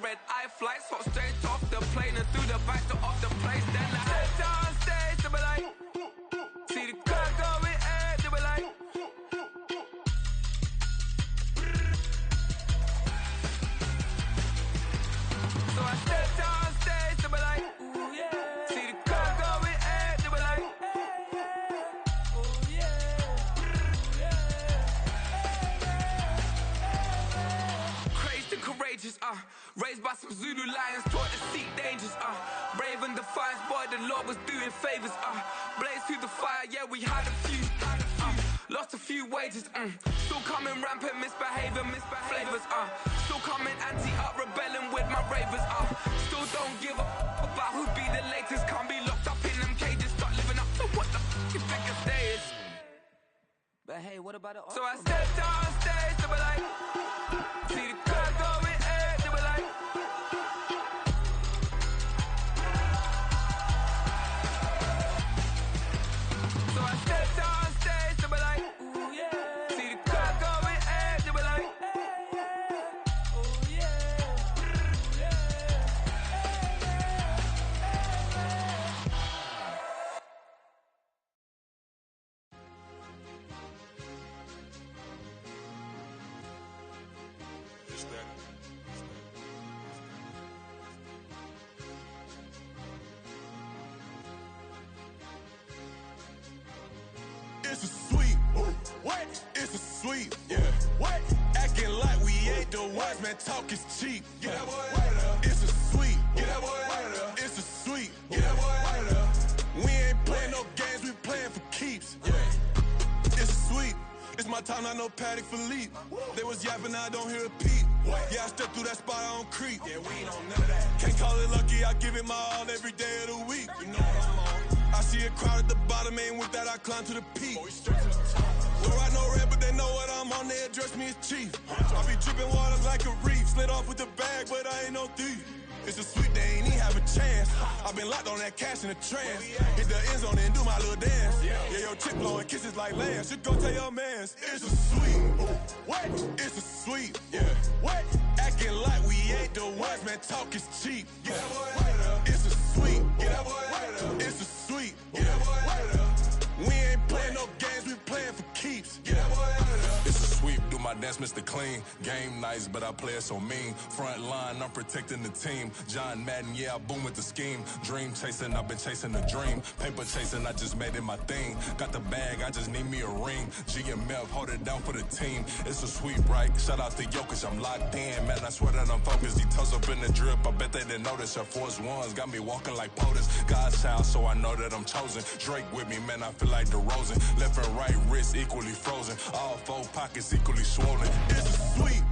red-eye flights, hot straight off the plane and through the back door of the place. Then I head downstairs, they be like, see the crowd going air, they be like, so I step downstairs, they be like, ooh yeah, see the crowd going air, they be like, ooh yeah, crazed and courageous, raised by some Zulu lions, taught to seek dangers, brave and defiant, boy, the Lord was doing favors, blaze through the fire, yeah, we had a few, lost a few wages, still coming rampant, misbehaving, flavors, still coming anti-up, rebelling with my ravers, still don't give up about who be the latest, can't be locked up in them cages, start living up to what the you think a day is. But hey, what about it? So I step downstairs, they be like, see the crowd going air, they be like, so I step downstairs, they be like, ooh yeah, see the crowd going air, they be like, ooh yeah, It's a sweet, what? It's a sweet, yeah. What? Acting like we ain't the ones, man. Talk is cheap. Get that boy out of there. It's a sweet, get that boy out of there. It's a sweet, get that boy out of there. We ain't playing no games, we playing for keeps. Yeah. It's a sweet. It's my time, not no Paddock Philippe. They was yapping, I don't hear a peep. Yeah, I step through that spot, I don't creep. Yeah, we ain't on none of that. Can't call it lucky, I give it my all every day of the week. You know what I'm on. I see a crowd at the bottom, ain't with that, I climb to the peak. Don't ride no red, but they know what I'm on, they address me as chief. I be dripping water like a reef, slid off with the bag, but I ain't no thief. It's a sweet, they ain't even have a chance. I been locked on that cash in a trance. Hit the end zone and do my little dance. Yeah, your chick blowing kisses like Lance. You go tell your mans. It's a sweet. What? It's a sweet. Yeah. What? Acting like we ain't the ones, man. Talk is cheap. Get that boy out of there. It's a sweet. Get that boy out of there. It's a sweet. Get that boy out of there. We ain't playing no games, we playing for keeps. Get that boy out of there. It's a sweep, do my dance, Mr. Clean. Game nice, but I play it so mean. Front line, I'm protecting the team. John Madden, yeah, I boom with the scheme. Dream chasing, I've been chasing the dream. Paper chasing, I just made it my thing. Got the bag, I just need me a ring. GMF, hold it down for the team. It's a sweep, right? Shout out to Jokic, I'm locked in. Man, I swear that I'm focused. He toes up in the drip, I bet they didn't notice. Her force ones got me walking like POTUS. God's child, so I know that I'm chosen. Drake with me, man, I feel like DeRozan. Left and right wrist equally frozen. All four pockets equally swollen. It's a sweet.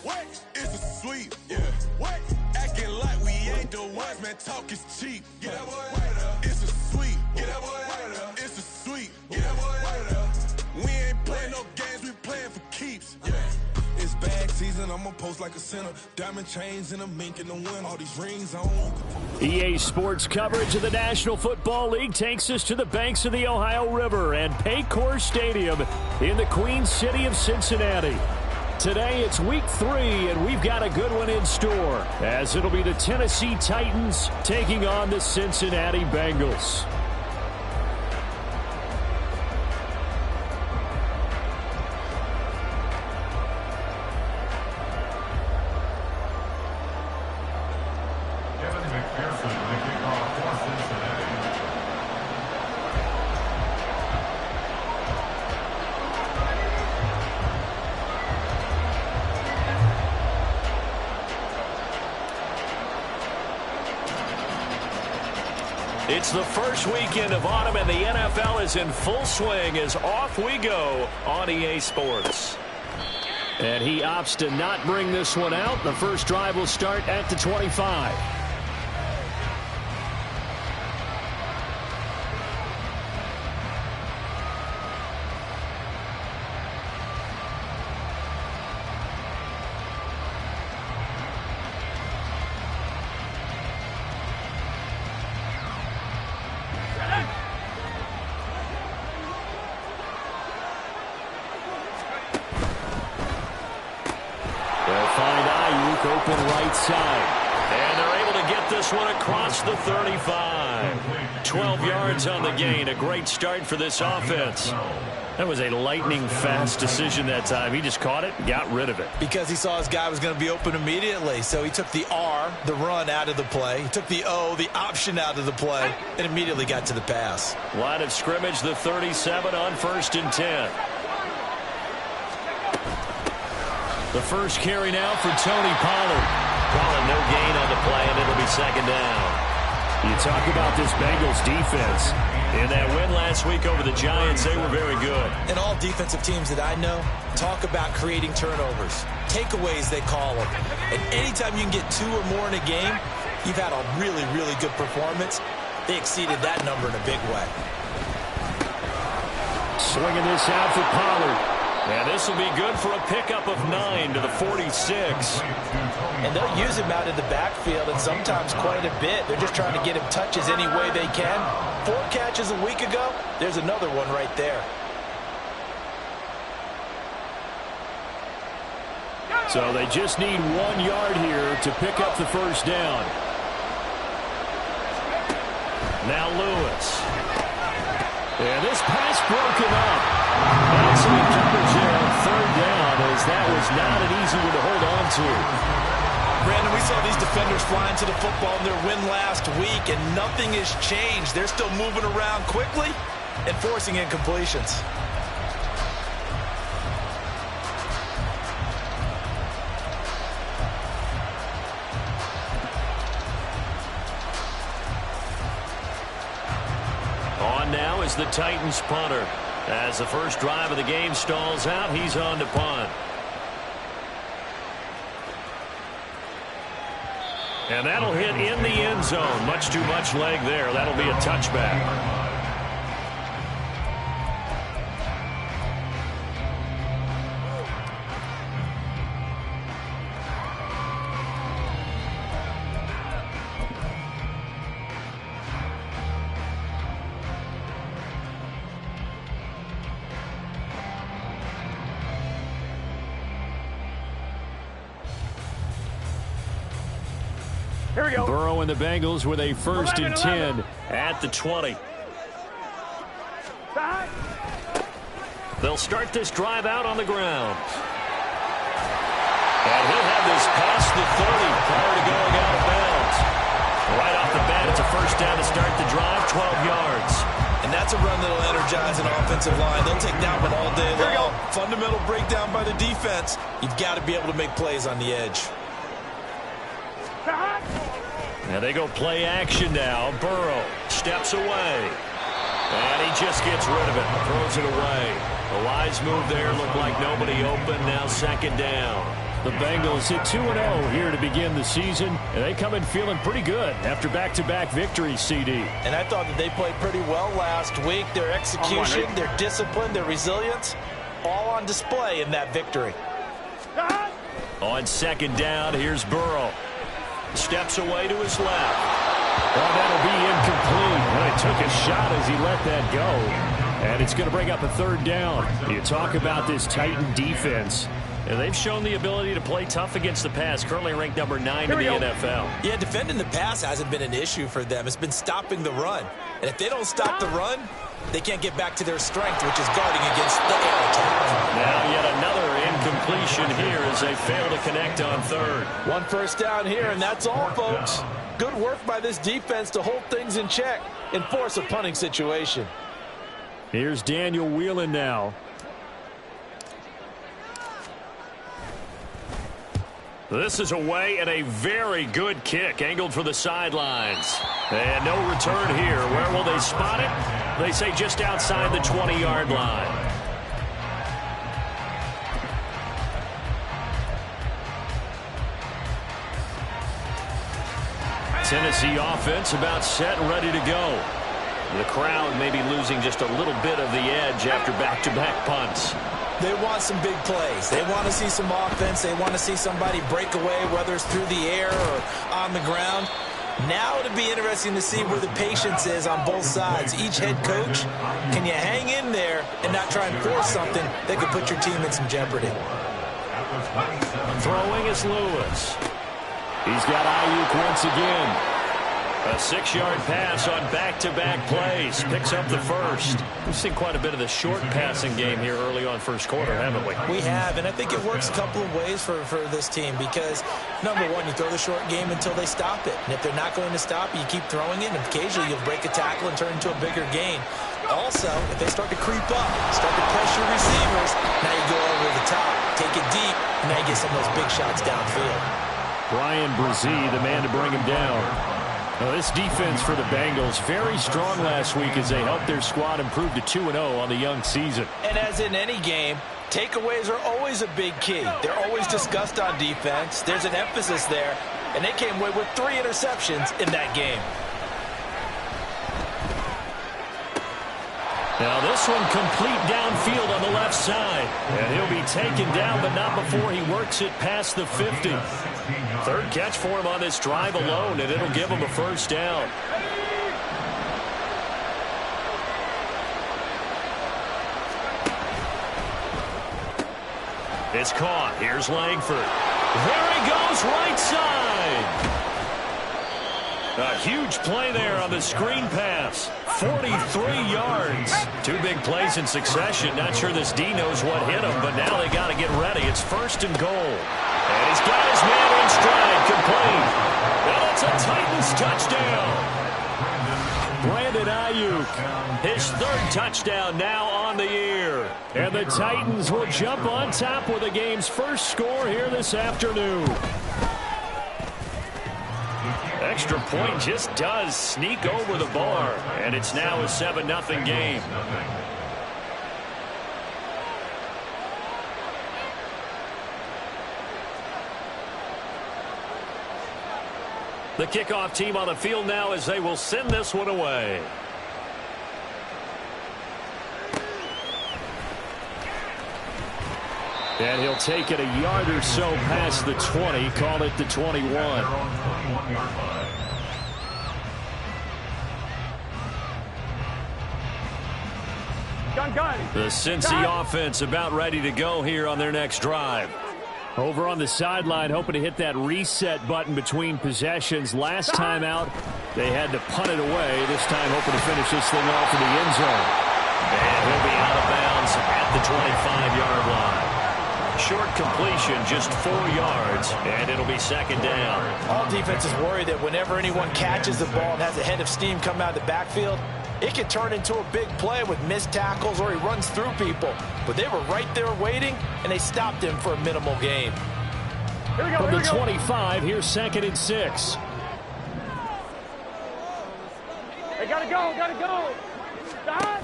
What? It's a sweet. Yeah. What? Acting like we ain't the ones, man. Talk is cheap. Get that boy out of there. It's a sweet. Get that boy out of there. It's a sweet. Get that boy out of there. We ain't playing no games, we playing for keeps. Yeah. It's bag season, I'ma post like a center. Diamond chains and a mink in the wind. All these rings on. EA Sports coverage of the National Football League takes us to the banks of the Ohio River and Paycor Stadium in the Queen City of Cincinnati. Today it's week 3, and we've got a good one in store, as it'll be the Tennessee Titans taking on the Cincinnati Bengals. It's the first weekend of autumn, and the NFL is in full swing as off we go on EA Sports. And he opts to not bring this one out. The first drive will start at the 25. Open right right side. And they're able to get this one across the 35. 12 yards on the gain. A great start for this offense. That was a lightning-fast decision that time. He just caught it and got rid of it. Because he saw his guy was going to be open immediately. So he took the R, the run, out of the play. He took the O, the option, out of the play, and immediately got to the pass. Line of scrimmage, the 37 on 1st and 10. The first carry now for Tony Pollard. Pollard, no gain on the play, and it'll be 2nd down. You talk about this Bengals defense. In that win last week over the Giants, they were very good. And all defensive teams that I know talk about creating turnovers. Takeaways, they call them. And anytime you can get 2 or more in a game, you've had a really, really good performance. They exceeded that number in a big way. Swinging this out for Pollard. And this will be good for a pickup of 9 to the 46. And they'll use him out in the backfield, and sometimes quite a bit. They're just trying to get him touches any way they can. 4 catches a week ago. There's another one right there. So they just need 1 yard here to pick up the first down. Now Lewis. And this pass broken up. Bouncing in coverage there on 3rd down, as that was not an easy one to hold on to. Brandon, we saw these defenders flying to the football in their win last week, and nothing has changed. They're still moving around quickly and forcing incompletions. On now is the Titans punter. As the first drive of the game stalls out, he's on to punt. And that'll hit in the end zone. Much too much leg there. That'll be a touchback. Here we go. Burrow and the Bengals with a 1st and 10 at the 20. They'll start this drive out on the ground. And he'll have this past the 30 prior to going out of bounds. Right off the bat, it's a first down to start the drive, 12 yards. And that's a run that'll energize an offensive line. They'll take that one all day long. Fundamental breakdown by the defense. You've got to be able to make plays on the edge. Now they go play action now. Burrow steps away. And he just gets rid of it. Throws it away. A wise move there. Looked like nobody open. Now 2nd down. The Bengals hit 2-0 here to begin the season. And they come in feeling pretty good after back-to-back victories, CD. And I thought that they played pretty well last week. Their execution, their discipline, their resilience, all on display in that victory. On 2nd down, here's Burrow. Steps away to his left. Well, that'll be incomplete. Well, he took a shot as he let that go. And it's going to bring up a 3rd down. You talk about this Titan defense. And they've shown the ability to play tough against the pass. Currently ranked number 9 in the NFL. Yeah, defending the pass hasn't been an issue for them. It's been stopping the run. And if they don't stop the run, they can't get back to their strength, which is guarding against the air attack. Now yet another incompletion here as they fail to connect on 3rd. 1 first down here, and that's all, folks. Good work by this defense to hold things in check and force a punting situation. Here's Daniel Whelan now. This is away and a very good kick angled for the sidelines. And no return here. Where will they spot it? They say just outside the 20-yard line. Tennessee offense about set and ready to go. The crowd may be losing just a little bit of the edge after back-to-back punts. They want some big plays. They want to see some offense. They want to see somebody break away, whether it's through the air or on the ground. Now it'll be interesting to see where the patience is on both sides. Each head coach, can you hang in there and not try and force something that could put your team in some jeopardy? Throwing is Lewis. He's got Ayuk once again. A 6-yard pass on back-to-back plays. Picks up the first. We've seen quite a bit of the short passing game here early on first quarter, haven't we? We have, and I think it works a couple of ways for this team because, number one, you throw the short game until they stop it. And if they're not going to stop it, you keep throwing it, and occasionally you'll break a tackle and turn into a bigger gain. Also, if they start to creep up, start to pressure receivers, now you go over the top, take it deep, and now you get some of those big shots downfield. Bryan Bresee, the man to bring him down. Now, this defense for the Bengals, very strong last week as they helped their squad improve to 2-0 on the young season. And as in any game, takeaways are always a big key. They're always discussed on defense. There's an emphasis there, and they came away with 3 interceptions in that game. Now this one complete downfield on the left side. And he'll be taken down, but not before he works it past the 50. Third catch for him on this drive alone, and it'll give him a first down. It's caught. Here's Langford. There he goes, right side. A huge play there on the screen pass. 43 yards. 2 big plays in succession. Not sure this D knows what hit him, but now they got to get ready. It's 1st and goal. And he's got his man in stride, complete. And it's a Titans touchdown. Brandon Ayuk, his 3rd touchdown now on the year. And the Titans will jump on top with the game's first score here this afternoon. Extra point just does sneak over the bar, and it's now a 7-0 game. The kickoff team on the field now as they will send this one away. And he'll take it a yard or so past the 20, call it the 21. The Cincy offense about ready to go here on their next drive. Over on the sideline, hoping to hit that reset button between possessions. Last time out, they had to punt it away. This time, hoping to finish this thing off in the end zone. And he'll be out of bounds at the 25-yard line. Short completion, just 4 yards, and it'll be 2nd down. All defenses worry that whenever anyone catches the ball and has a head of steam come out of the backfield, it can turn into a big play with missed tackles or he runs through people. But they were right there waiting, and they stopped him for a minimal gain. Here we go, from the 25, here's 2nd and 6. They gotta go. Stop.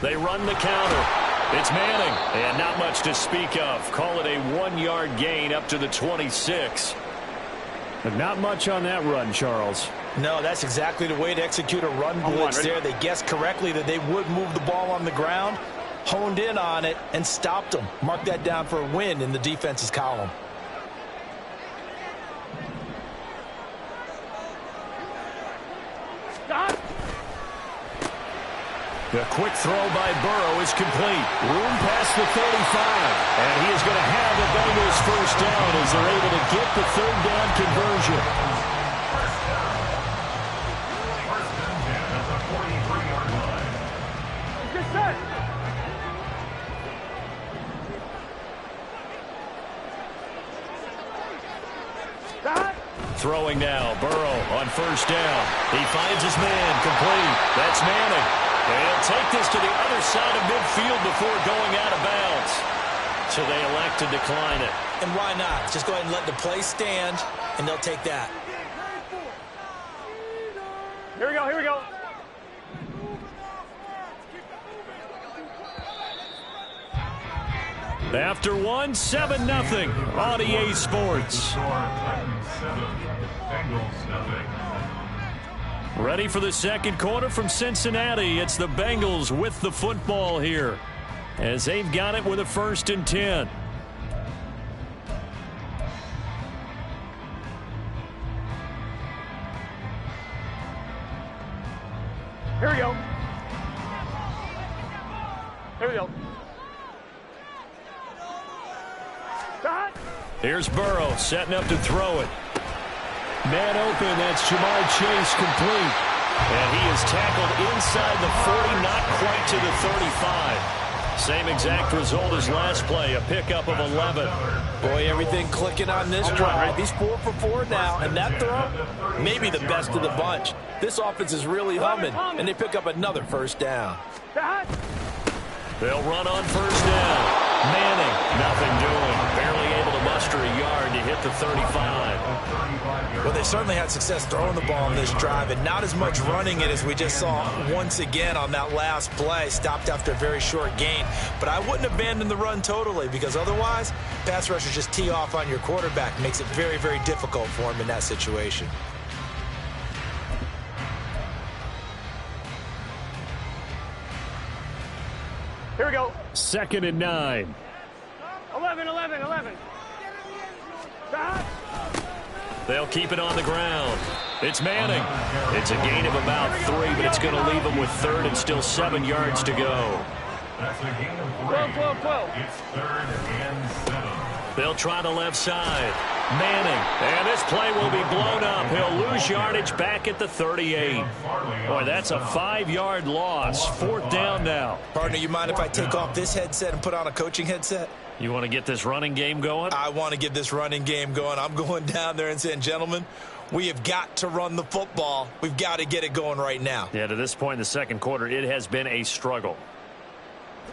They run the counter. It's Manning, and not much to speak of. Call it a 1-yard gain up to the 26. But not much on that run, Charles. No, that's exactly the way to execute a run blitz there. They guessed correctly that they would move the ball on the ground, honed in on it, and stopped them. Mark that down for a win in the defense's column. Stop. The quick throw by Burrow is complete. Room past the 35. And he is going to have the Bengals first down as they're able to get the 3rd down conversion. Throwing now, Burrow on 1st down. He finds his man, complete. That's Manning. And he'll take this to the other side of midfield before going out of bounds. So they elect to decline it. And why not? Just go ahead and let the play stand, and they'll take that. Here we go. After 1, 7-0 on EA Sports. Ready for the 2nd quarter from Cincinnati. It's the Bengals with the football here as they've got it with a 1st and 10. Here we go. Stop. Here's Burrow setting up to throw it. Man open, that's Jamar Chase complete. And he is tackled inside the 40, not quite to the 35. Same exact result as last play, a pickup of 11. Boy, everything clicking on this drive. He's 4 for 4 now, and that throw, maybe the best of the bunch. This offense is really humming, and they pick up another first down. They'll run on first down. Manning, nothing doing. Barely able to muster a yard to hit the 35. Well, they certainly had success throwing the ball on this drive, and not as much running it as we just saw once again on that last play. Stopped after a very short gain. But I wouldn't abandon the run totally, because otherwise, pass rushers just tee off on your quarterback. Makes it very, very difficult for him in that situation. Here we go. 2nd and 9. 11. Stop. They'll keep it on the ground. It's Manning. It's a gain of about 3, but it's going to leave them with 3rd and still 7 yards to go. 12. It's 3rd and 7. They'll try the left side. Manning. And this play will be blown up. He'll lose yardage back at the 38. Boy, that's a 5-yard loss. 4th down now. Partner, you mind if I take off this headset and put on a coaching headset? You want to get this running game going? I want to get this running game going. I'm going down there and saying, gentlemen, we have got to run the football. We've got to get it going right now. Yeah, to this point in the second quarter, it has been a struggle.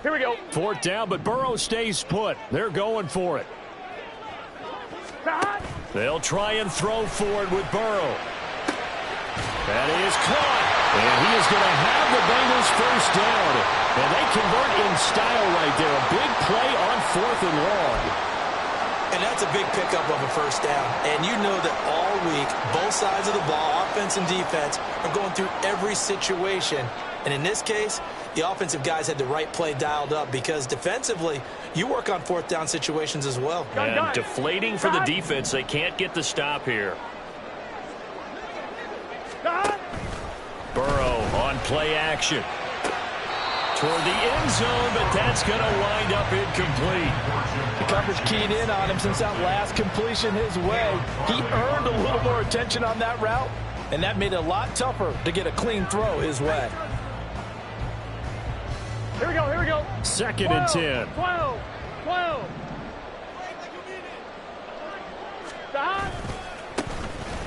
Here we go. 4th down, but Burrow stays put. They're going for it. Stop. They'll try and throw forward with Burrow. That is caught. And he is going to have the Bengals first down. And they convert in style right there. A big play on 4th and long. And that's a big pickup of a first down. And you know that all week, both sides of the ball, offense and defense, are going through every situation. And in this case, the offensive guys had the right play dialed up, because defensively, you work on 4th down situations as well. And deflating for the defense. They can't get the stop here. Burrow on play action. Toward the end zone, but that's going to wind up incomplete. The coverage keyed in on him since that last completion his way. He earned a little more attention on that route, and that made it a lot tougher to get a clean throw his way. Here we go. 2nd and 10. 12. Stop.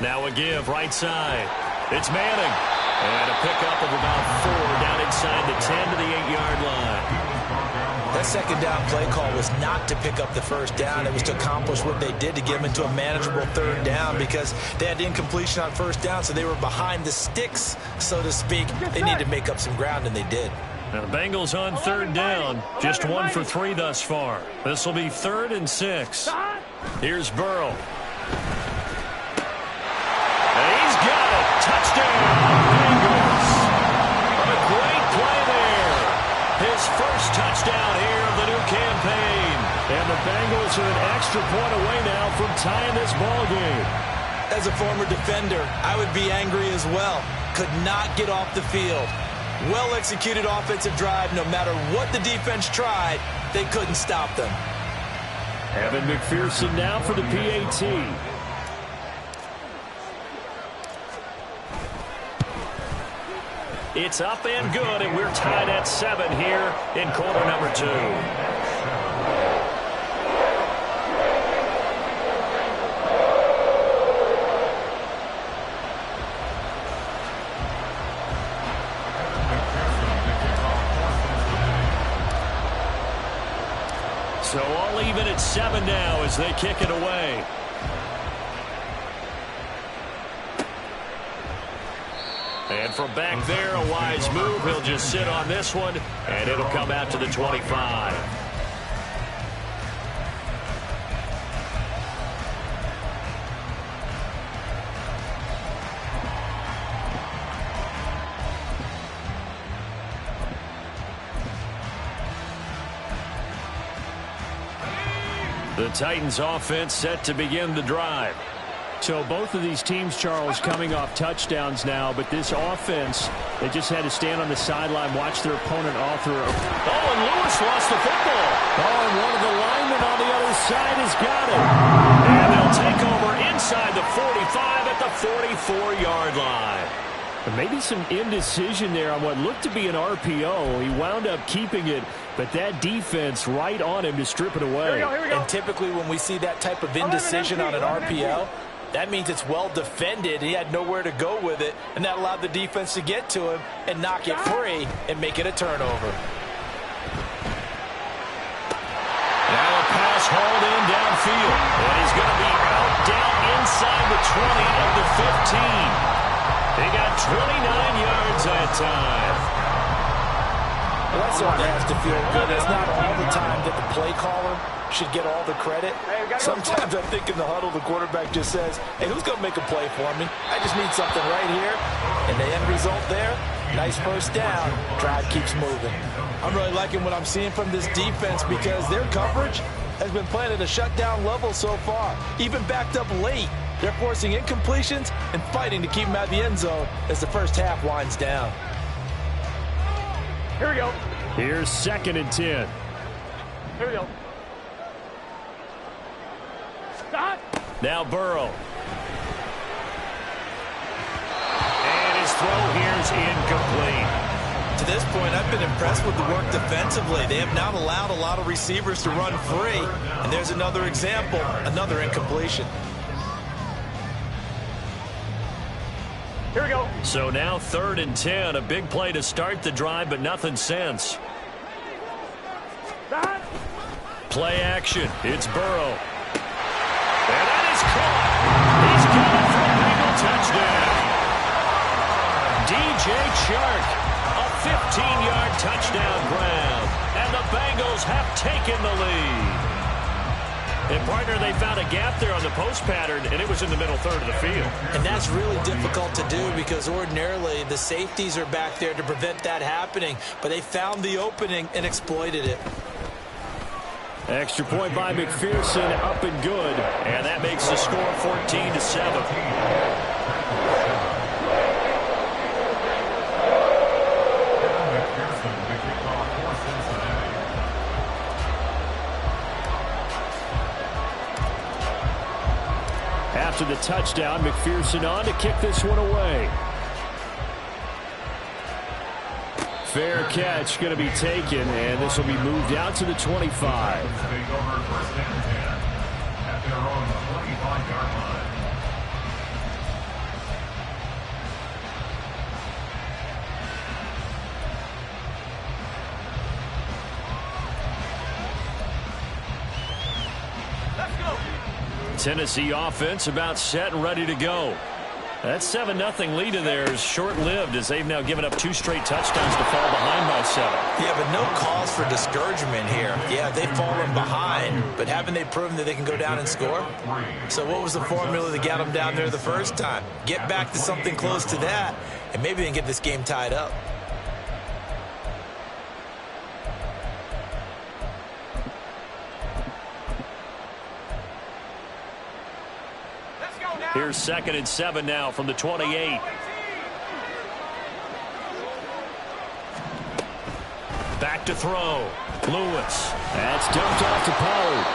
Now a give right side. It's Manning. And a pickup of about 4 down inside the 10 to the 8-yard line. That second down play call was not to pick up the first down. It was to accomplish what they did, to get them into a manageable 3rd down, because they had incompletion on first down, so they were behind the sticks, so to speak. They needed to make up some ground, and they did. Now the Bengals on 3rd down. Just 1 for 3 thus far. This will be 3rd and 6. Here's Burrow. And he's got it. Touchdown, Bengals. A great play there. His first touchdown here of the new campaign. And the Bengals are an extra point away now from tying this ball game. As a former defender, I would be angry as well. Could not get off the field. Well-executed offensive drive. No matter what the defense tried, they couldn't stop them. Evan McPherson now for the PAT. It's up and good, and we're tied at 7 here in quarter number 2. So all even at 7 now as they kick it away. And from back there, a wise move. He'll just sit on this one, and it'll come out to the 25. The Titans offense set to begin the drive. So both of these teams, Charles, coming off touchdowns now, but this offense, they just had to stand on the sideline, watch their opponent author. Oh, and Lewis lost the football. Oh, and one of the linemen on the other side has got it. And they'll take over inside the 45 at the 44-yard line. But maybe some indecision there on what looked to be an RPO. He wound up keeping it, but that defense right on him to strip it away. Here we go. And typically when we see that type of indecision on an RPO, that means it's well defended. He had nowhere to go with it, and that allowed the defense to get to him and knock it free and make it a turnover. Now a pass hauled in downfield, and he's going to be out down inside the 20 of the 15. They got 29 yards that time. Well, that certainly has to feel good. It's not all the time that the play caller should get all the credit. Sometimes I think in the huddle, the quarterback just says, hey, who's going to make a play for me? I just need something right here. And the end result there, nice first down. Drive keeps moving. I'm really liking what I'm seeing from this defense because their coverage has been playing at a shutdown level so far. Even backed up late. They're forcing incompletions and fighting to keep them out of the end zone as the first half winds down. Here we go. Here's 2nd and 10. Here we go. Stop. Now Burrow. And his throw here is incomplete. To this point, I've been impressed with the work defensively. They have not allowed a lot of receivers to run free. And there's another example, another incompletion. Here we go. So now 3rd and 10, a big play to start the drive, but nothing since. Stop. Play action. It's Burrow. And that is caught. He's got it for a Bengal touchdown. DJ Chark, a 15-yard touchdown grab. And the Bengals have taken the lead. And, partner, they found a gap there on the post pattern, and it was in the middle third of the field. And that's really difficult to do because ordinarily the safeties are back there to prevent that happening. But they found the opening and exploited it. Extra point by McPherson, up and good. And that makes the score 14-7. After the touchdown, McPherson on to kick this one away. Fair catch going to be taken, and this will be moved out to the 25. Tennessee offense about set and ready to go. That 7-0 lead of theirs is short-lived as they've now given up 2 straight touchdowns to fall behind by 7. Yeah, but no cause for discouragement here. Yeah, they've fallen behind, but haven't they proven that they can go down and score? So what was the formula that got them down there the first time? Get back to something close to that, and maybe they can get this game tied up. Here's 2nd and 7 now from the 28. Back to throw. Lewis. That's dumped off to Pollard.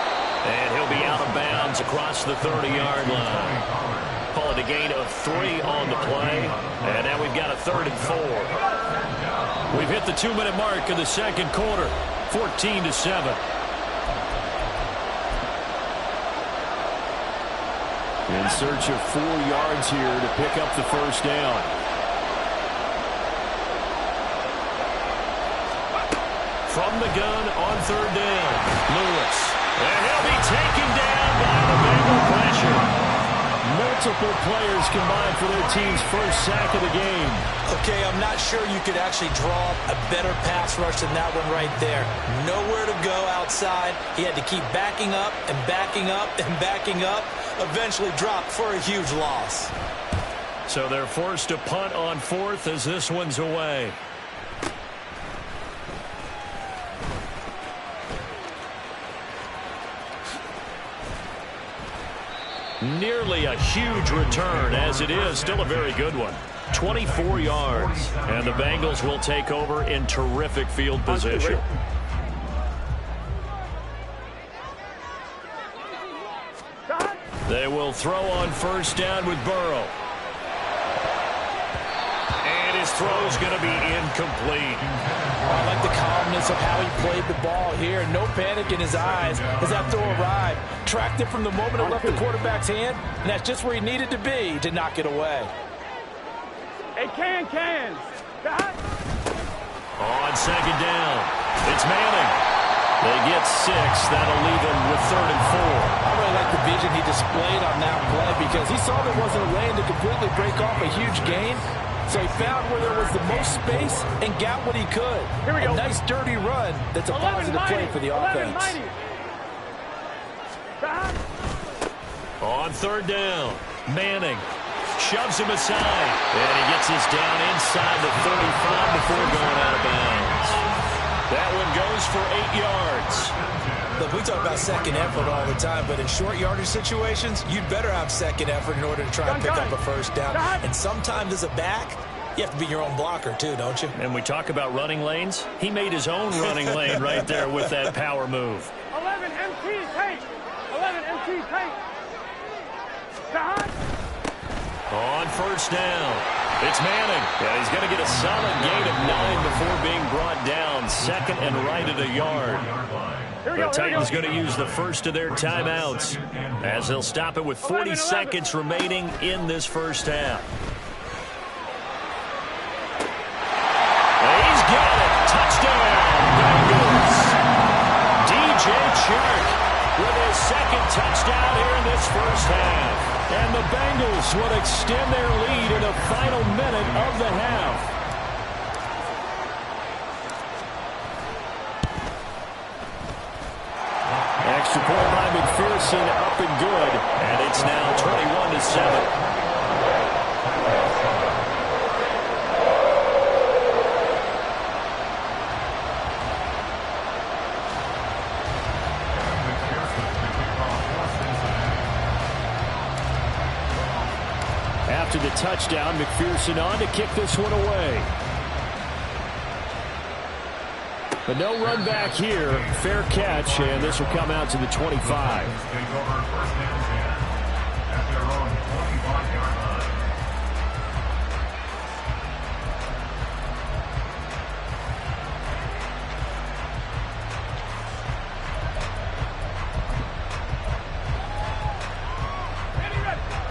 And he'll be out of bounds across the 30-yard line. Call it a gain of 3 on the play. And now we've got a 3rd and 4. We've hit the 2-minute mark of the second quarter. 14-7. In search of 4 yards here to pick up the first down. From the gun on 3rd down, Lewis. And he'll be taken down by the Bengal pressure. Multiple players combined for their team's first sack of the game. Okay, I'm not sure you could actually draw a better pass rush than that one right there. Nowhere to go outside. He had to keep backing up and backing up and backing up. Eventually dropped for a huge loss. So they're forced to punt on 4th as this one's away. nearly a huge return. As it is, still a very good one. 24 yards, and the Bengals will take over in terrific field position. They will throw on first down with Burrow. And his throw is going to be incomplete. I like the calmness of how he played the ball here. No panic in his eyes as that throw arrived. Tracked it from the moment it left the quarterback's hand, and that's just where he needed to be to knock it away. Hey, cans. On second down, it's Manning. They get 6. That'll leave him with 3rd and 4. I really like the vision he displayed on that play because he saw there wasn't a lane to completely break off a huge gain. So he found where there was the most space and got what he could. Here we go. A nice dirty run that's a positive play for the offense. On 3rd down, Manning shoves him aside. And he gets us down inside the 35 before going out of bounds. That one goes for 8 yards. Look, we talk about second effort all the time, but in short yardage situations, you'd better have second effort in order to try and pick up a first down. And sometimes as a back, you have to be your own blocker too, don't you? And we talk about running lanes. He made his own running lane right there with that power move. 11 MT tape. 11 MT tape. On first down, it's Manning. Yeah, he's going to get a solid gain of 9 before being brought down. 2nd and right at a yard. The Titans going to use the first of their timeouts as they'll stop it with 40 seconds remaining in this first half. He's got it. Touchdown, Bengals. DJ Chark with his 2nd touchdown here in this first half. And the Bengals will extend their lead in the final minute of the half. Extra point by McPherson, up and good. And it's now 21-7. After the touchdown, McPherson on to kick this one away. But no run back here. Fair catch, and this will come out to the 25.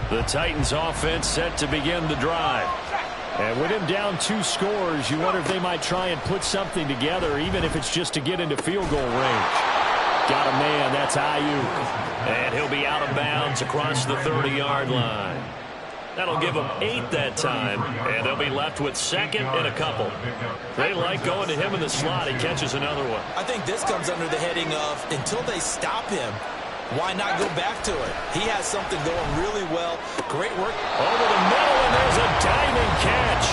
The Titans offense set to begin the drive. And with him down 2 scores, you wonder if they might try and put something together, even if it's just to get into field goal range. Got a man, that's Ayuk. And he'll be out of bounds across the 30-yard line. That'll give them 8 that time, and they'll be left with 2nd and a couple. They like going to him in the slot. He catches another one. I think this comes under the heading of until they stop him, why not go back to it? He has something going really well. Great work. Over the middle, and there's a diving catch.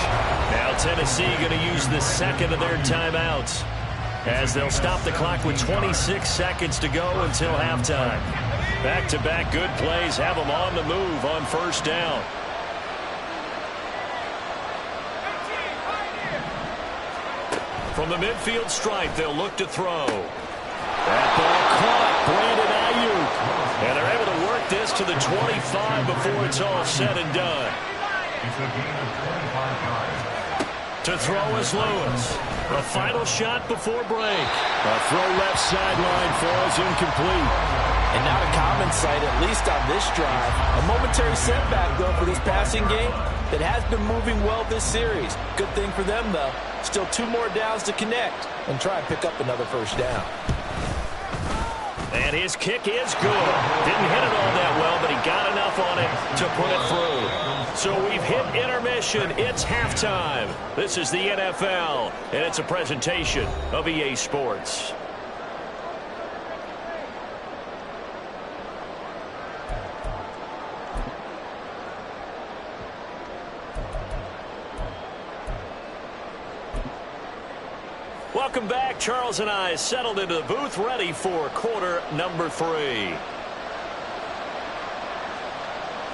Now Tennessee going to use the 2nd of their timeouts as they'll stop the clock with 26 seconds to go until halftime. Back-to-back good plays have them on the move on first down. From the midfield stripe, they'll look to throw. That ball caught. Brandon Ayuk. And they're able to work this to the 25 before it's all said and done. To throw is Lewis. A final shot before break. A throw left sideline falls incomplete. And not a common sight, at least on this drive. A momentary setback, though, for this passing game that has been moving well this series. Good thing for them, though. Still 2 more downs to connect and try and pick up another first down. And his kick is good. Didn't hit it all that well, but he got enough on it to put it through. So we've hit intermission. It's halftime. This is the NFL, and it's a presentation of EA Sports. Welcome back. Charles and I settled into the booth ready for quarter number 3.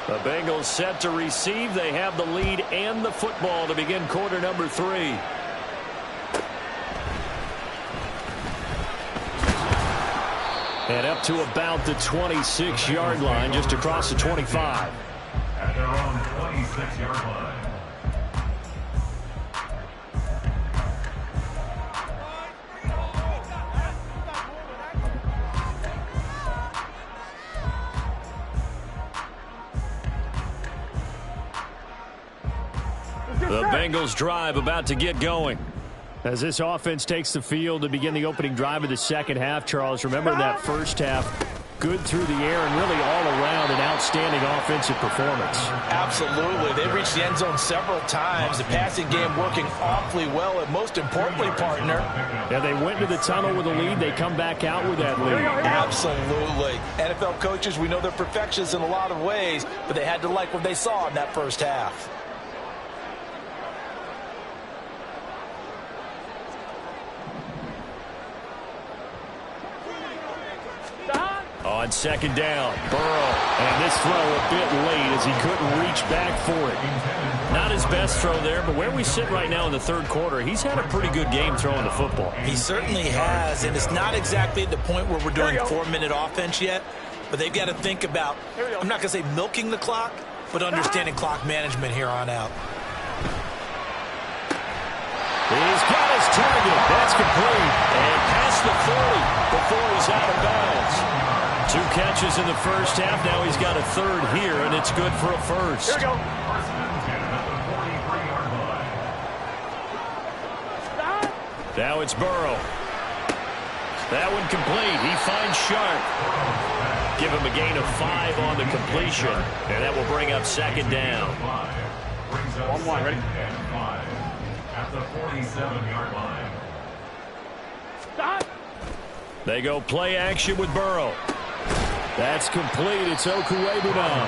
The Bengals set to receive. They have the lead and the football to begin quarter number 3. And up to about the 26-yard line, just across the 25. At their own 26-yard line. The Bengals drive about to get going. As this offense takes the field to begin the opening drive of the second half, Charles, remember that first half, good through the air and really all around an outstanding offensive performance. Absolutely. They reached the end zone several times. The passing game working awfully well, and most importantly, partner. Yeah, they went to the tunnel with a lead. They come back out with that lead. Absolutely. NFL coaches, we know they're perfectionists in a lot of ways, but they had to like what they saw in that first half. On second down, Burrow, and this throw a bit late as he couldn't reach back for it. Not his best throw there, but where we sit right now in the third quarter, he's had a pretty good game throwing the football. He certainly has, and it's not exactly at the point where we're doing 4-minute offense yet, but they've got to think about, I'm not going to say milking the clock, but understanding clock management here on out. He's got his target. That's complete. And past the 40 before he's out of bounds. 2 catches in the first half. Now he's got a third here, and it's good for a first. Here we go. Now it's Burrow. That one complete. He finds Sharp. Give him a gain of 5 on the completion, and that will bring up second down. 1-1, ready? At the 47-yard line. Stop. They go play action with Burrow. That's complete. It's Okuwebunam.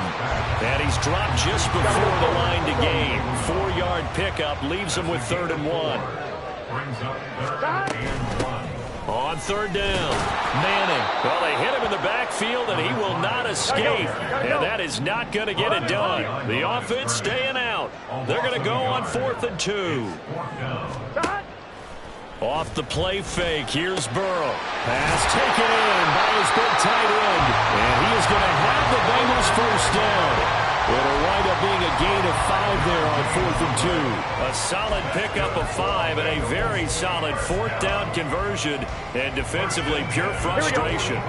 And he's dropped just before the line to gain. 4-yard pickup leaves him with 3rd and 1. Brings up 3rd and 1. On 3rd down, Manning. Well, they hit him in the backfield, and he will not escape. And that is not going to get it done. The offense staying out. They're going to go on 4th and 2. Off the play fake, here's Burrow. Pass taken in by his big tight end. And he is going to have the Bengals first down. It'll wind up being a gain of 5 there on 4th and 2. A solid pickup of 5 and a very solid 4th down conversion. And defensively, pure frustration.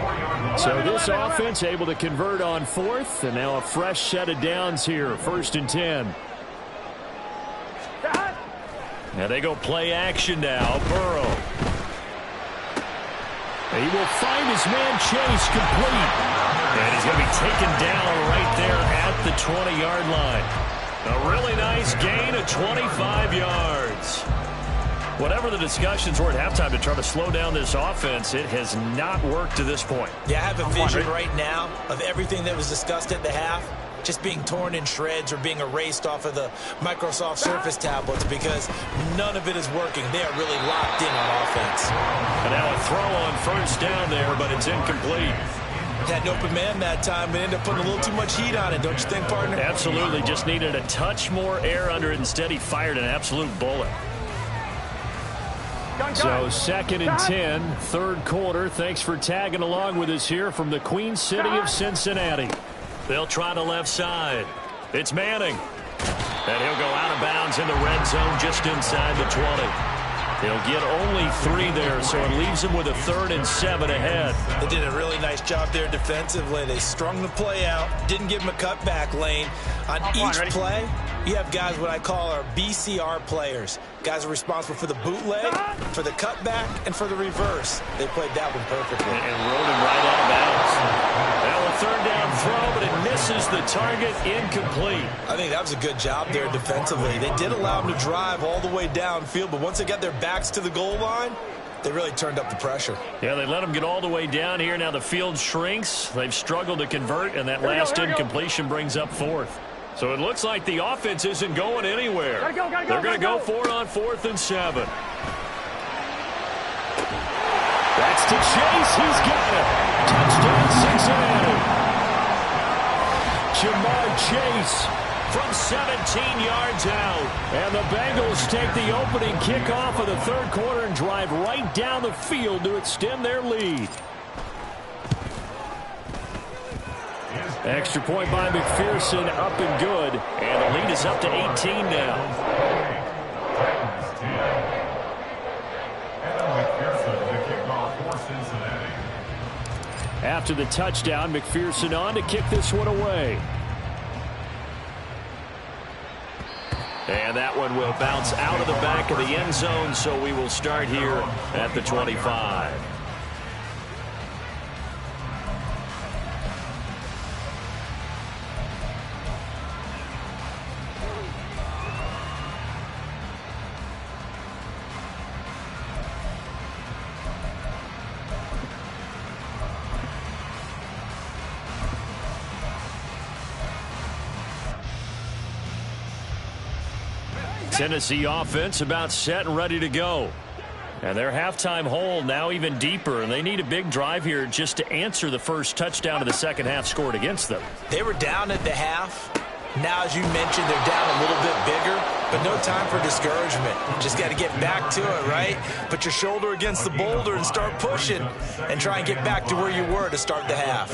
So this offense able to convert on 4th. And now a fresh set of downs here, 1st and 10. And they go play action now. Burrow. He will find his man Chase complete. And he's going to be taken down right there at the 20-yard line. A really nice gain of 25 yards. Whatever the discussions were at halftime to try to slow down this offense, it has not worked to this point. Yeah, I have a vision right now of everything that was discussed at the half just being torn in shreds or being erased off of the Microsoft Surface tablets because none of it is working. They are really locked in on offense. And now a throw on 1st down there, but it's incomplete. Had an open man that time, but ended up putting a little too much heat on it, don't you think, partner? Absolutely. Just needed a touch more air under it. Instead, he fired an absolute bullet. So 2nd and 10, 3rd quarter. Thanks for tagging along with us here from the Queen City of Cincinnati. They'll try the left side. It's Manning. And he'll go out of bounds in the red zone just inside the 20. He'll get only 3 there, so it leaves him with a 3rd and 7 ahead. They did a really nice job there defensively. They strung the play out, didn't give him a cutback lane. On each play, you have guys what I call our BCR players. Guys are responsible for the bootleg, for the cutback, and for the reverse. They played that one perfectly. And rode him right out of bounds. Now a 3rd down throw, but it misses the target, incomplete. I think that was a good job there defensively. They did allow him to drive all the way downfield, but once they got their backs to the goal line, they really turned up the pressure. Yeah, they let him get all the way down here. Now the field shrinks. They've struggled to convert, and that last incompletion brings up 4th. So it looks like the offense isn't going anywhere. They're going to go for it on 4th and 7. That's to Chase. He's got it. Touchdown, Cincinnati. Jamar Chase from 17 yards out. And the Bengals take the opening kickoff of the third quarter and drive right down the field to extend their lead. Extra point by McPherson, up and good. And the lead is up to 18 now. After the touchdown, McPherson on to kick this one away. And that one will bounce out of the back of the end zone, so we will start here at the 25. Tennessee offense about set and ready to go. And their halftime hole now even deeper, and they need a big drive here just to answer the first touchdown of the second half scored against them. They were down at the half. Now, as you mentioned, they're down a little bit bigger, but no time for discouragement. Just got to get back to it, right? Put your shoulder against the boulder and start pushing and try and get back to where you were to start the half.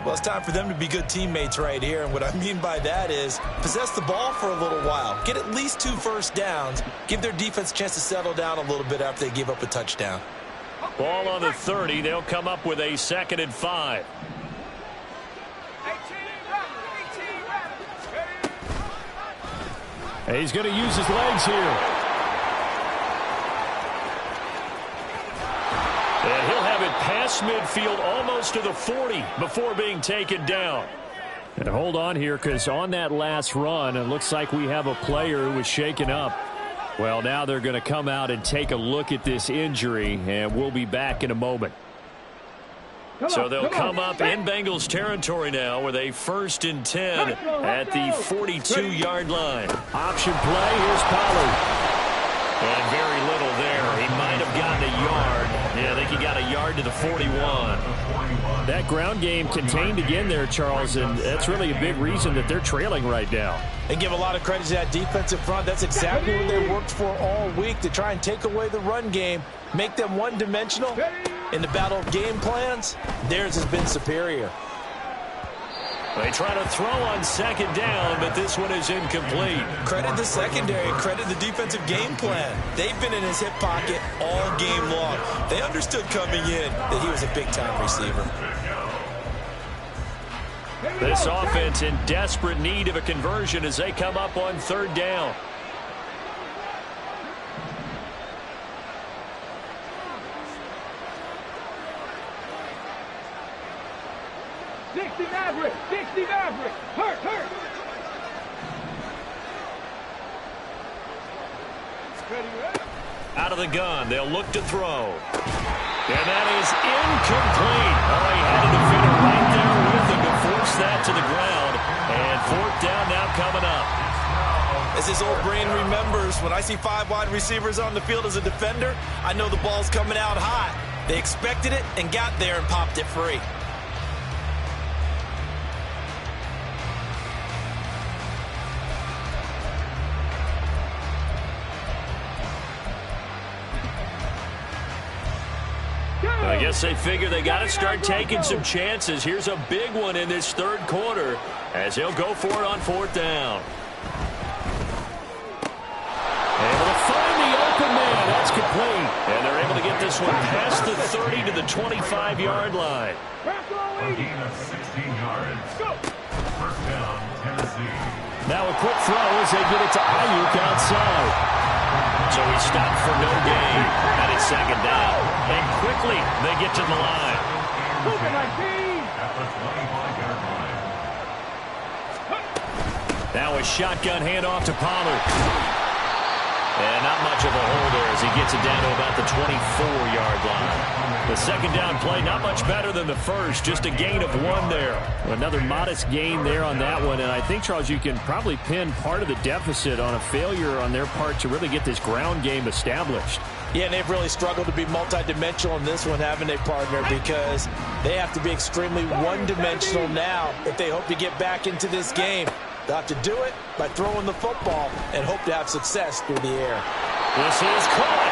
Well, it's time for them to be good teammates right here, and what I mean by that is possess the ball for a little while. Get at least 2 first downs. Give their defense a chance to settle down a little bit after they give up a touchdown. Ball on the 30. They'll come up with a 2nd and 5. He's going to use his legs here. And he'll have it past midfield almost to the 40 before being taken down. And hold on here, because on that last run, it looks like we have a player who was shaken up. Well, now they're going to come out and take a look at this injury, and we'll be back in a moment. So they'll come up in Bengals territory now with a 1st and 10 at the 42-yard line. Option play, here's Pollard. And very little there. He might have gotten a yard. Yeah, I think he got a yard to the 41. That ground game contained again there, Charles, and that's really a big reason that they're trailing right now. They give a lot of credit to that defensive front. That's exactly what they worked for all week, to try and take away the run game, make them one-dimensional. In the battle of game plans, theirs has been superior. They try to throw on 2nd down, but this one is incomplete. Credit the secondary, credit the defensive game plan. They've been in his hip pocket all game long. They understood coming in that he was a big-time receiver. This offense in desperate need of a conversion as they come up on 3rd down. Dixie Maverick, hurt. Out of the gun, they'll look to throw. And that is incomplete. Oh, he had a defender right there with him to force that to the ground. And 4th down now coming up. As his old brain remembers, when I see 5 wide receivers on the field as a defender, I know the ball's coming out hot. They expected it and got there and popped it free. I guess they figure they got to start taking some chances. Here's a big one in this 3rd quarter as he'll go for it on 4th down. Able to find the open man. That's complete. And they're able to get this one past the 30 to the 25-yard line. A gain of 16 yards. 1st down, Tennessee. Now a quick throw as they get it to Ayuk outside. So he stopped for no gain at his 2nd down. And quickly they get to the line. At the 25-yard line. Now a shotgun handoff to Pollard. And not much of a hole there as he gets it down to about the 24-yard line. The second down play, not much better than the first, just a gain of 1 there. Another modest gain there on that one, and I think, Charles, you can probably pin part of the deficit on a failure on their part to really get this ground game established. Yeah, and they've really struggled to be multidimensional in this one, haven't they, partner? Because they have to be extremely one-dimensional now if they hope to get back into this game. They'll have to do it by throwing the football and hope to have success through the air. This is caught,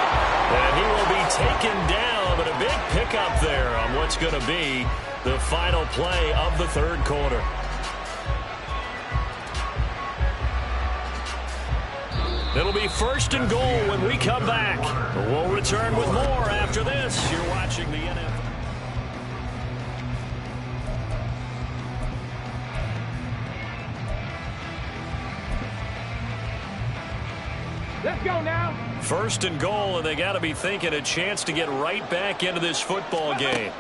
and he will be taken down, but a big pickup there on what's going to be the final play of the third quarter. It'll be 1st and goal when we come back. We'll return with more after this. You're watching the NFL. Let's go now. 1st and goal, and they got to be thinking a chance to get right back into this football game.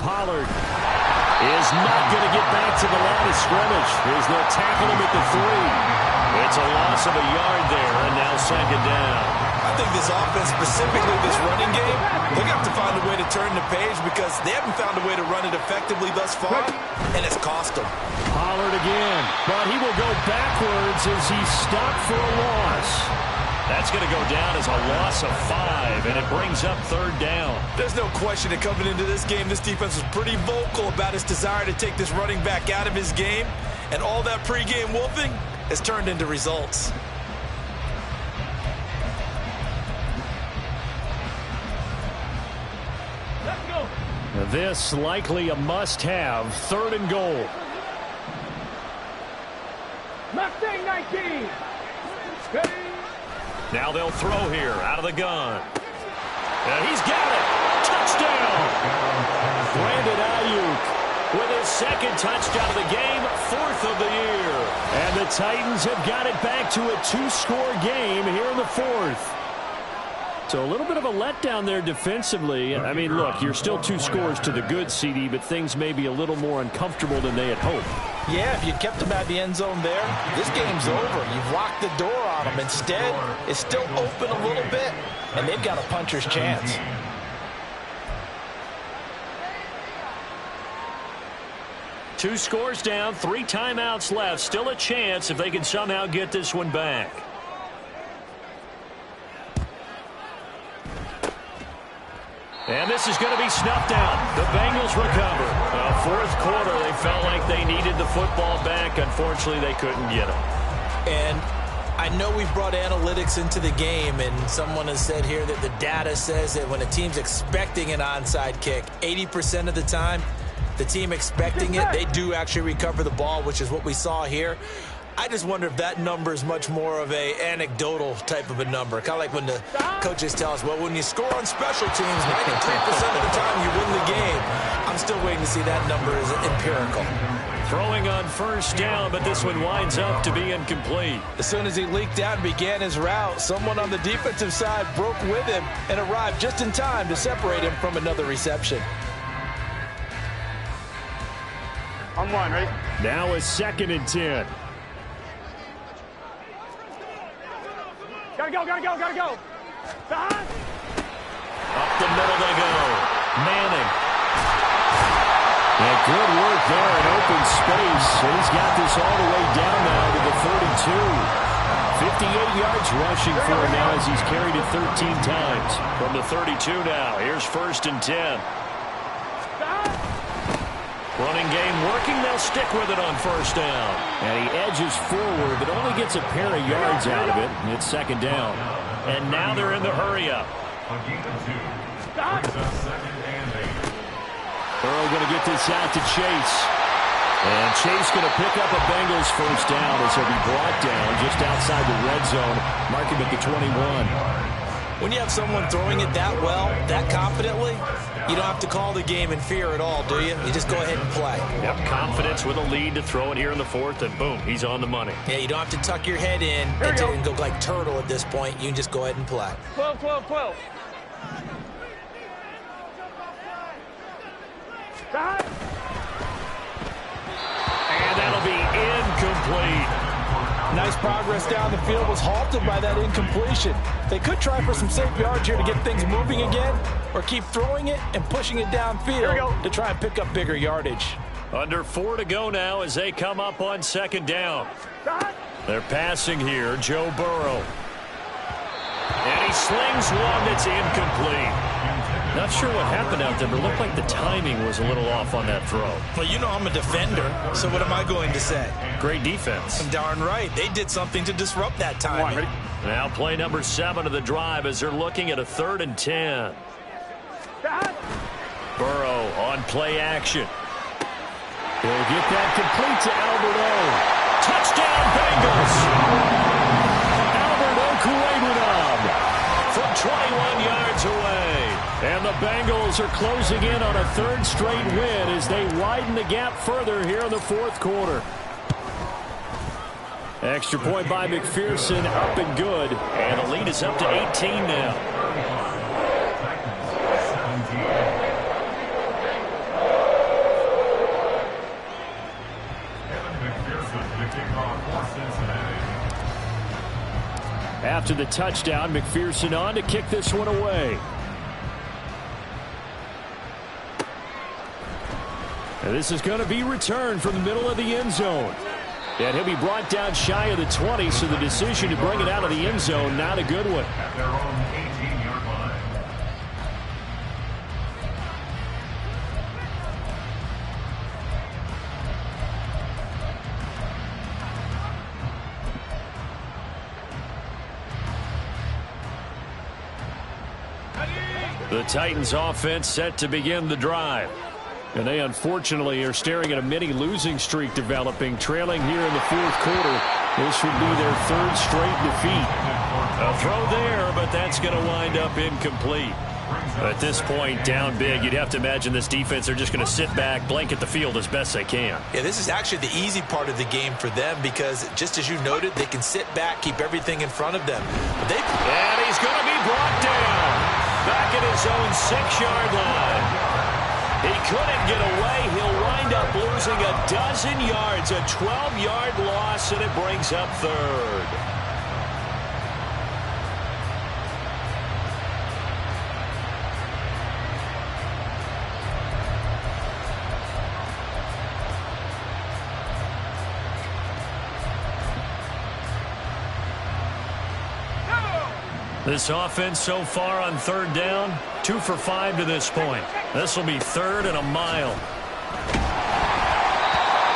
Pollard is not going to get back to the line of scrimmage. Here's they'll tackle him at the 3. It's a loss of a yard there, and now 2nd down. I think this offense, specifically this running game, they have to find a way to turn the page because they haven't found a way to run it effectively thus far, and it's cost them. Pollard again, but he will go backwards as he stopped for a loss. That's going to go down as a loss of 5, and it brings up 3rd down. There's no question that coming into this game, this defense was pretty vocal about its desire to take this running back out of his game, and all that pregame wolfing has turned into results. Let's go. This likely a must-have, 3rd and goal. Mustang 19. Ready. Now they'll throw here out of the gun. And he's got it. Touchdown. Brandon Ayuk with his 2nd touchdown of the game, 4th of the year. And the Titans have got it back to a 2-score game here in the 4th. So a little bit of a letdown there defensively. I mean, look, you're still 2 scores to the good, CD, but things may be a little more uncomfortable than they had hoped. Yeah, if you kept them out of the end zone there, this game's over. You've locked the door on them. Instead, it's still open a little bit, and they've got a puncher's chance. Two scores down, 3 timeouts left. Still a chance if they can somehow get this one back. And this is going to be snuffed out. The Bengals recover. 4th quarter, they felt like they needed the football back. Unfortunately, they couldn't get it. And I know we've brought analytics into the game, and someone has said here that the data says that when a team's expecting an onside kick, 80% of the time, the team expecting it, they do actually recover the ball, which is what we saw here. I just wonder if that number is much more of a anecdotal type of a number. Kind of like when the coaches tell us, well, when you score on special teams, 93% of the time you win the game. I'm still waiting to see that number is empirical. Throwing on 1st down, but this one winds up to be incomplete. As soon as he leaked out and began his route, someone on the defensive side broke with him and arrived just in time to separate him from another reception. I'm 1, right? Now a 2nd and 10. Gotta go, gotta go, gotta go. Behind. Up the middle they go. Manning. And good work there in open space. And he's got this all the way down now to the 42. 58 yards rushing for him now as he's carried it 13 times. From the 32 now. Here's 1st and 10. Running game working. They'll stick with it on 1st down. And he edges forward, but only gets a pair of yards out of it. It's 2nd down. And now they're in the hurry-up. Earl going to get this out to Chase. And Chase going to pick up a Bengals 1st down as he'll be brought down just outside the red zone. Mark him at the 21. When you have someone throwing it that well, that confidently, you don't have to call the game in fear at all, do you? You just go ahead and play. Yep, confidence with a lead to throw it here in the 4th, and boom, he's on the money. Yeah, you don't have to tuck your head in and go like turtle at this point. You can just go ahead and play. 12, 12, 12. And that'll be incomplete. nice progress down the field, was halted by that incompletion. They could try for some safe yards here to get things moving again, or keep throwing it and pushing it downfield to try and pick up bigger yardage. Under 4 to go now as they come up on second down. They're passing here, Joe Burrow. And he slings one that's incomplete. Not sure what happened out there, but it looked like the timing was a little off on that throw. Well, you know I'm a defender, so what am I going to say? Great defense. Darn right. They did something to disrupt that timing. Now play number 7 of the drive as they're looking at a 3rd and 10. Burrow on play action. He'll get that complete to Albert O. Touchdown, Bengals! Albert Okwuegbunam from 21 yards away. And the Bengals are closing in on a 3rd straight win as they widen the gap further here in the 4th quarter. Extra point by McPherson, up and good. And the lead is up to 18 now. After the touchdown, McPherson on to kick this one away. And this is going to be returned from the middle of the end zone. And he'll be brought down shy of the 20, so the decision to bring it out of the end zone, not a good one. At their own 18-yard line. The Titans offense set to begin the drive. And they unfortunately are staring at a mini losing streak developing, trailing here in the 4th quarter. This would be their 3rd straight defeat. A throw there, but that's going to wind up incomplete. At this point, down big, you'd have to imagine this defense are just going to sit back, blanket the field as best they can. Yeah, this is actually the easy part of the game for them because, just as you noted, they can sit back, keep everything in front of them. And he's going to be brought down back at his own 6-yard line. He couldn't get away. He'll wind up losing a dozen yards, a 12-yard loss, and it brings up 3rd. This offense so far on 3rd down, 2 for 5 to this point. This will be 3rd and a mile.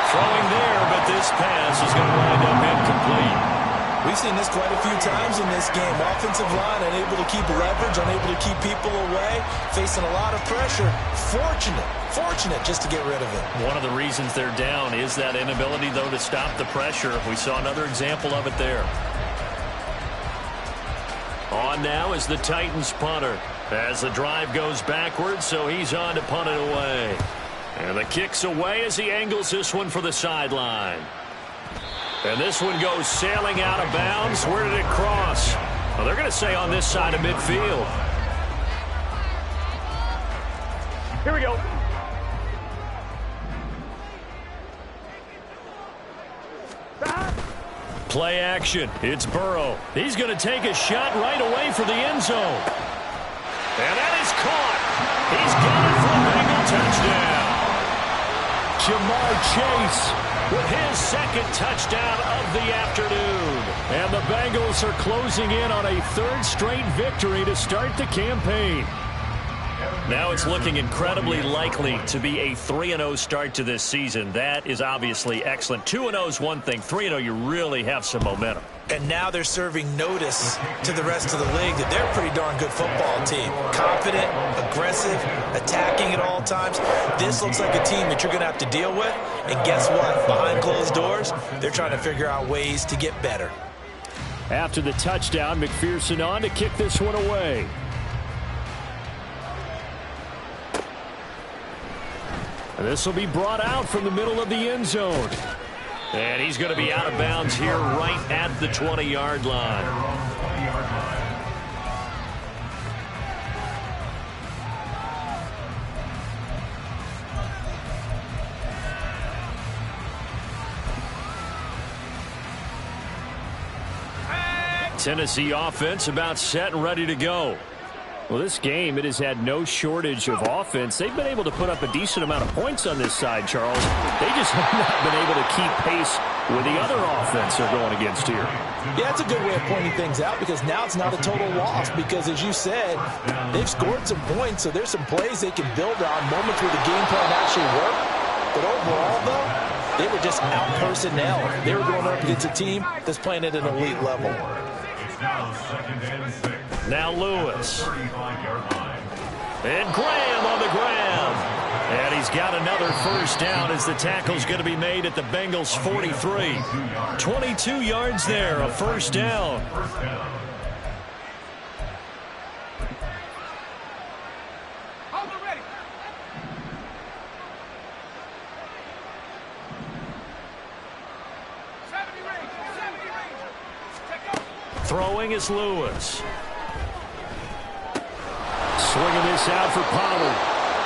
Throwing there, but this pass is going to wind up incomplete. We've seen this quite a few times in this game. Offensive line unable to keep leverage, unable to keep people away, facing a lot of pressure. Fortunate just to get rid of it. One of the reasons they're down is that inability, though, to stop the pressure. We saw another example of it there. On now is the Titans punter as the drive goes backwards, so he's on to punt it away. And the kick's away as he angles this one for the sideline. And this one goes sailing out of bounds. Where did it cross? Well, they're going to say on this side of midfield. Here we go. Play action. It's Burrow. He's going to take a shot right away for the end zone. And that is caught. He's got it for a Bengal touchdown. Jamar Chase with his 2nd touchdown of the afternoon. And the Bengals are closing in on a 3rd straight victory to start the campaign. Now it's looking incredibly likely to be a 3-0 start to this season. That is obviously excellent. 2-0 is one thing. 3-0, you really have some momentum. And now they're serving notice to the rest of the league that they're a pretty darn good football team. Confident, aggressive, attacking at all times. This looks like a team that you're going to have to deal with. And guess what? Behind closed doors, they're trying to figure out ways to get better. After the touchdown, McPherson on to kick this one away. And this will be brought out from the middle of the end zone. And he's going to be out of bounds here right at the 20-yard line. Tennessee offense about set and ready to go. Well, this game, it has had no shortage of offense. They've been able to put up a decent amount of points on this side, Charles. They just have not been able to keep pace with the other offense they're going against here. Yeah, that's a good way of pointing things out because now it's not a total loss because, as you said, they've scored some points, so there's some plays they can build on, moments where the game plan actually worked. But overall, though, they were just out-personnel. They were going up against a team that's playing at an elite level. It's now 2nd and 6. Now Lewis. 35-yard line. And Graham on the ground. And he's got another first down as the tackle's going to be made at the Bengals 43. 22 yards there, a first down. Throwing is Lewis. Swinging this out for Pollard.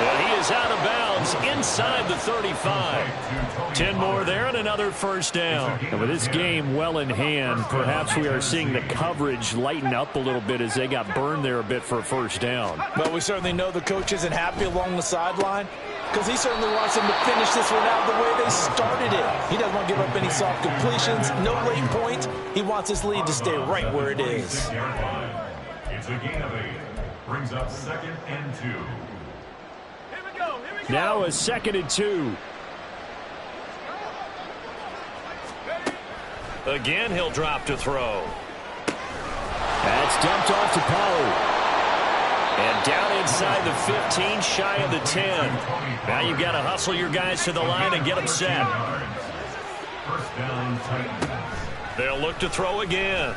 And he is out of bounds inside the 35. 10 more there and another first down. And with this game well in hand, perhaps we are seeing the coverage lighten up a little bit as they got burned there a bit for a first down. Well, we certainly know the coach isn't happy along the sideline because he certainly wants them to finish this one out the way they started it. He doesn't want to give up any soft completions, no late points. He wants his lead to stay right where it is. It's a gain of 8. Brings up 2nd and 2. Now a 2nd and 2. Again, he'll drop to throw. That's dumped off to Pollard. And down inside the 15, shy of the 10. Now you've got to hustle your guys to the line and get them set. First down, Titans. They'll look to throw again.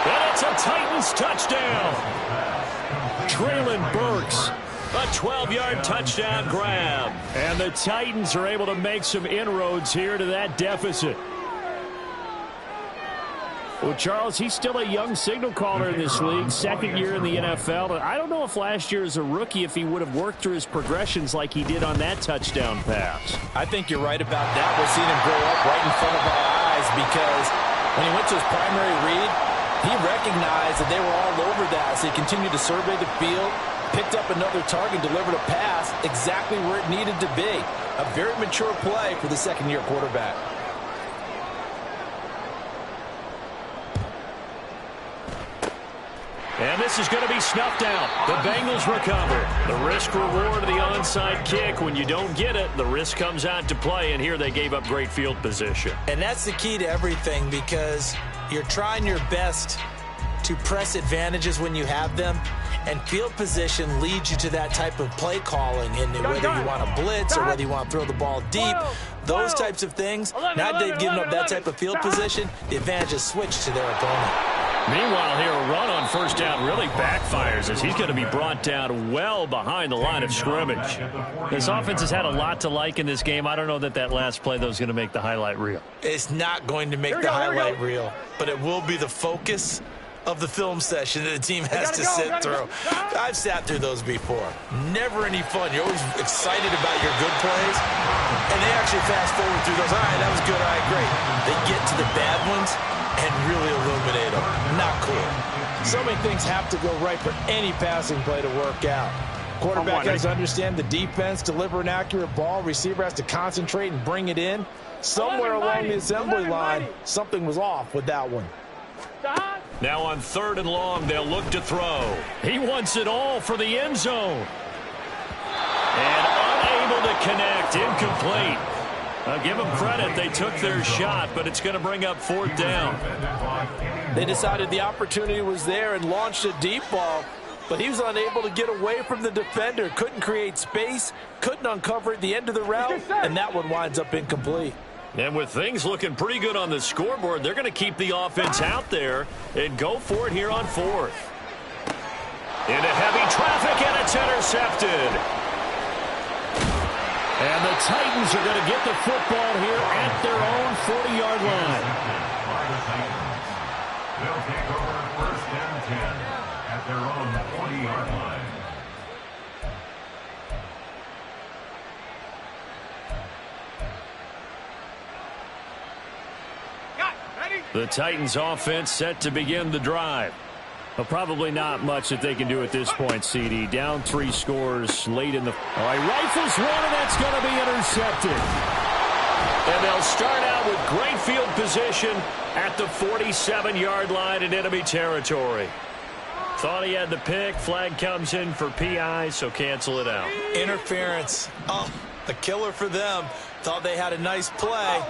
And it's a Titans touchdown. Traylon Burks. A 12-yard touchdown grab. And the Titans are able to make some inroads here to that deficit. Well, Charles, he's still a young signal caller in this league, second year in the NFL. And I don't know if last year as a rookie, if he would have worked through his progressions like he did on that touchdown pass. I think you're right about that. We're seeing him grow up right in front of our eyes because when he went to his primary read, he recognized that they were all over that. So he continued to survey the field, picked up another target, delivered a pass exactly where it needed to be. A very mature play for the second-year quarterback. And this is going to be snuffed out. The Bengals recover. The risk-reward of the onside kick. When you don't get it, the risk comes out to play, and here they gave up great field position. And that's the key to everything because you're trying your best to press advantages when you have them, and field position leads you to that type of play calling, and whether you want to blitz or whether you want to throw the ball deep, those types of things. Now that they've given up that type of field position, the advantage is switched to their opponent. Meanwhile, here a run on first down really backfires as he's going to be brought down well behind the line of scrimmage. This offense has had a lot to like in this game. I don't know that last play, though, is going to make the highlight reel. It's not going to make the highlight reel, but it will be the focus of the film session that the team has to sit through. I've sat through those before. Never any fun. You're always excited about your good plays, and they actually fast forward through those. All right, that was good. All right, great. They get to the bad ones and really illuminate them. Not cool. So many things have to go right for any passing play to work out. Quarterback has to understand the defense, deliver an accurate ball. Receiver has to concentrate and bring it in. Somewhere along the assembly line, something was off with that one. Now on 3rd and long, they'll look to throw. He wants it all for the end zone. And unable to connect, incomplete. I'll give them credit. They took their shot, but it's going to bring up 4th down. They decided the opportunity was there and launched a deep ball, but he was unable to get away from the defender. Couldn't create space, couldn't uncover at the end of the route, and that one winds up incomplete. And with things looking pretty good on the scoreboard, they're going to keep the offense out there and go for it here on 4th. Into heavy traffic, and it's intercepted. And the Titans are going to get the football here at their own 40-yard line. They'll take over 1st and 10 at their own 40-yard line. Ready? The Titans offense set to begin the drive. Well, probably not much that they can do at this point, CD. Down 3 scores late in the... All right, rifles one, and that's going to be intercepted. And they'll start out with great field position at the 47-yard line in enemy territory. Thought he had the pick. Flag comes in for PI, so cancel it out. Interference. Oh, a killer for them. Thought they had a nice play.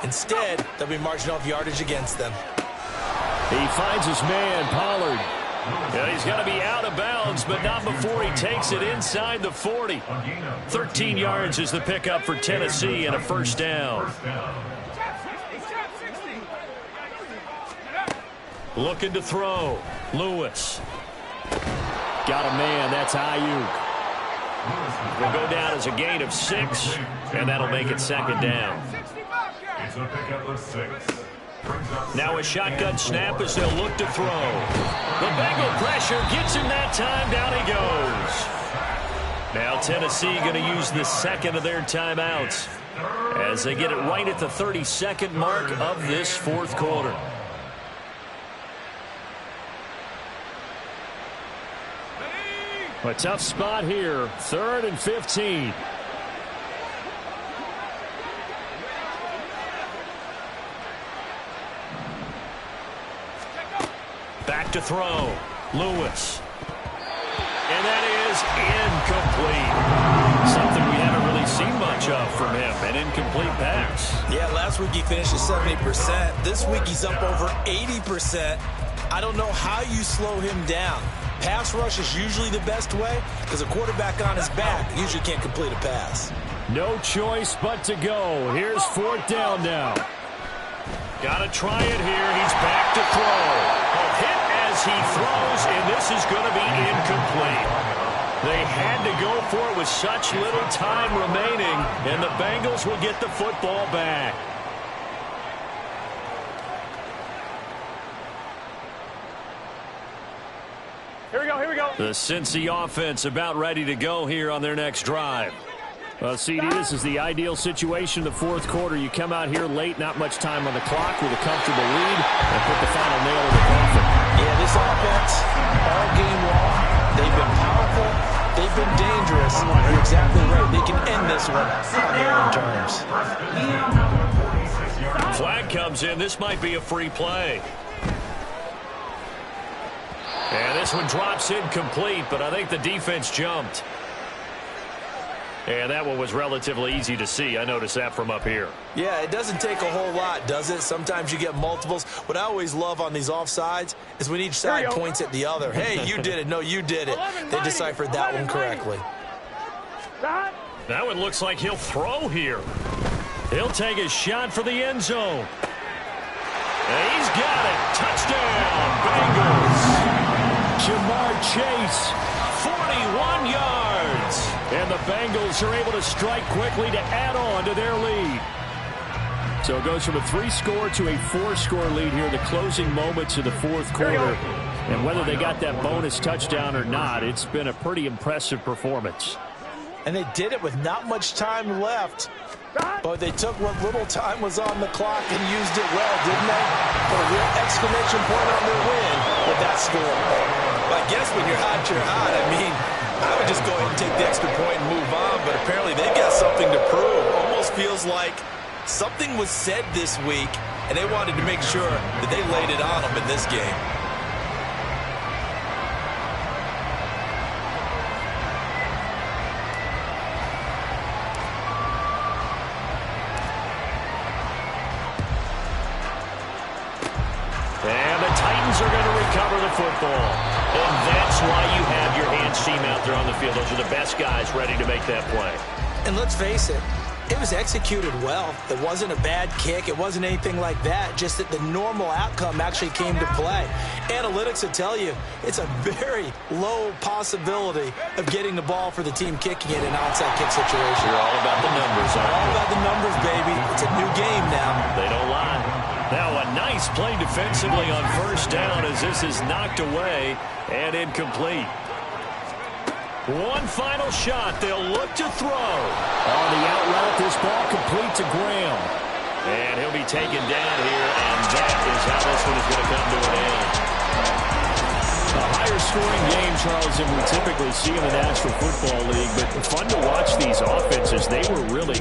Instead, they'll be marching off yardage against them. He finds his man, Pollard. Yeah, he's got to be out of bounds, but not before he takes it inside the 40. 13 yards is the pickup for Tennessee and a first down. Looking to throw. Lewis. Got a man. That's Ayuk. Will go down as a gain of 6, and that'll make it second down. It's a pickup of 6. Now a shotgun snap as they'll look to throw. The Bengal pressure gets him that time. Down he goes. Now Tennessee going to use the second of their timeouts as they get it right at the 32nd mark of this fourth quarter. A tough spot here. 3rd and 15. Back to throw. Lewis. And that is incomplete. Something we haven't really seen much of from him. An incomplete pass. Yeah, last week he finished at 70%. This week he's up over 80%. I don't know how you slow him down. Pass rush is usually the best way because a quarterback on his back usually can't complete a pass. No choice but to go. Here's 4th down now. Got to try it here. He's back to throw. A hit as he throws, and this is going to be incomplete. They had to go for it with such little time remaining, and the Bengals will get the football back. Here we go, here we go. The Cincy offense about ready to go here on their next drive. Well, CD, this is the ideal situation, the fourth quarter. You come out here late, not much time on the clock with a comfortable lead, and put the final nail in the coffin. Yeah, this offense, all game long, they've been powerful, they've been dangerous. You're exactly right. They can end this one on their own terms. Flag comes in. This might be a free play. And this one drops incomplete, but I think the defense jumped. And that one was relatively easy to see. I noticed that from up here. Yeah, it doesn't take a whole lot, does it? Sometimes you get multiples. What I always love on these offsides is when each side points at the other. Hey, you did it. No, you did it. They deciphered that one correctly. That one looks like he'll throw here. He'll take his shot for the end zone. And he's got it. Touchdown, Bengals. Jamar Chase, 41 yards. And the Bengals are able to strike quickly to add on to their lead. So it goes from a 3-score to a 4-score lead here in the closing moments of the fourth quarter. And whether they got that bonus touchdown or not, it's been a pretty impressive performance. And they did it with not much time left. But they took what little time was on the clock and used it well, didn't they? Put a real exclamation point on their win with that score. But I guess when you're hot, you're hot. I mean, I would just go ahead and take the extra point and move on, but apparently they've got something to prove. Almost feels like something was said this week, and they wanted to make sure that they laid it on them in this game. And the Titans are going to recover the football. And that's why you have your hands team out there on the field. Those are the best guys ready to make that play. And let's face it, it was executed well. It wasn't a bad kick. It wasn't anything like that. Just that the normal outcome actually came to play. Analytics will tell you it's a very low possibility of getting the ball for the team kicking it in an onside kick situation. You're all about the numbers, aren't you? All about the numbers, baby. It's a new game now. They don't lie. Now a nice play defensively on first down as this is knocked away and incomplete. One final shot. They'll look to throw. On the out route, this ball complete to Graham. And he'll be taken down here, and that is lower-scoring game, Charles, than we typically see in the National Football League, but fun to watch these offenses. They were really